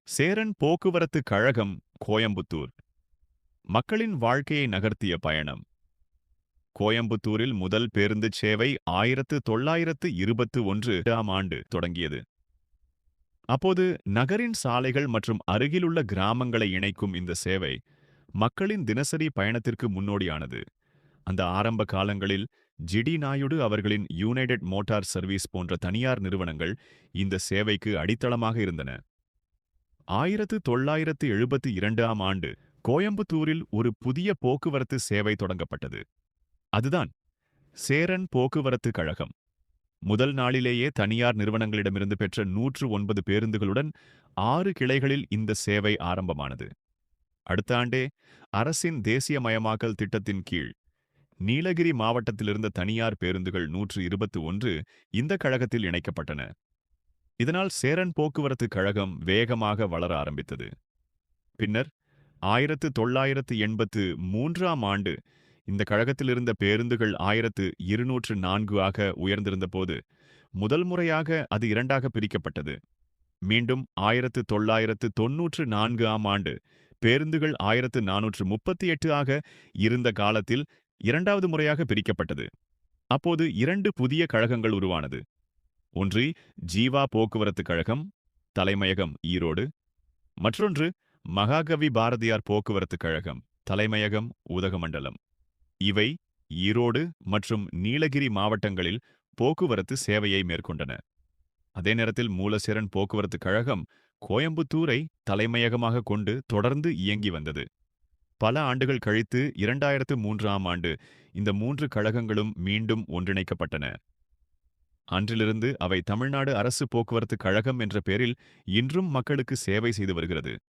சேரன் போக்குவரத்து கழகம், கோயம்புத்தூர். மக்களின் வாழ்க்கையை நகர்த்திய பயணம். கோயம்புத்தூரில் முதல் பேருந்து சேவை 1921ஆம் ஆண்டு தொடங்கியது. அப்போது நகரின் சாலைகள் மற்றும் அருகிலுள்ள கிராமங்களை இணைக்கும் இந்த சேவை மக்களின் தினசரி பயணத்திற்கு முன்னோடியானது. அந்த ஆரம்ப காலங்களில் ஜிடி நாயுடு அவர்களின் யுனைடெட் மோட்டார் சர்வீஸ் போன்ற தனியார் நிறுவனங்கள் இந்த சேவைக்கு அடித்தளமாக இருந்தன. 1972ஆம் ஆண்டு கோயம்புத்தூரில் ஒரு புதிய போக்குவரத்து சேவை தொடங்கப்பட்டது. அதுதான் சேரன் போக்குவரத்து கழகம். முதல் நாளிலேயே தனியார் நிறுவனங்களிடமிருந்து பெற்ற 109 பேருந்துகளுடன் 6 கிளைகளில் இந்த சேவை ஆரம்பமானது. அடுத்த ஆண்டே அரசின் தேசியமயமாக்கல் திட்டத்தின் கீழ் நீலகிரி மாவட்டத்திலிருந்த தனியார் பேருந்துகள் 121 இந்த கழகத்தில் இணைக்கப்பட்டன. இதனால் சேரன் போக்குவரத்து கழகம் வேகமாக வளர ஆரம்பித்தது. பின்னர் 1983ஆம் ஆண்டு இந்த கழகத்தில் இருந்த பேருந்துகள் 1204 ஆக உயர்ந்திருந்தபோது முதல் முறையாக அது இரண்டாக பிரிக்கப்பட்டது. மீண்டும் 1994ஆம் ஆண்டு பேருந்துகள் 1438 ஆக இருந்த காலத்தில் இரண்டாவது முறையாக பிரிக்கப்பட்டது. அப்போது இரண்டு புதிய கழகங்கள் உருவானது. ஒன்று ஜீவா போக்குவரத்து கழகம், தலைமையகம் ஈரோடு. மற்றொன்று மகாகவி பாரதியார் போக்குவரத்து கழகம், தலைமையகம் உதகமண்டலம். இவை ஈரோடு மற்றும் நீலகிரி மாவட்டங்களில் போக்குவரத்து சேவையை மேற்கொண்டன. அதே நேரத்தில் மூலசேரன் போக்குவரத்து கழகம் கோயம்புத்தூரை தலைமையகமாக கொண்டு தொடர்ந்து இயங்கி வந்தது. பல ஆண்டுகள் கழித்து 2003ஆம் ஆண்டு இந்த மூன்று கழகங்களும் மீண்டும் ஒன்றிணைக்கப்பட்டன. அன்றிலிருந்து அவை தமிழ்நாடு அரசு போக்குவரத்து கழகம் என்ற பெயரில் இன்றும் மக்களுக்கு சேவை செய்து வருகிறது.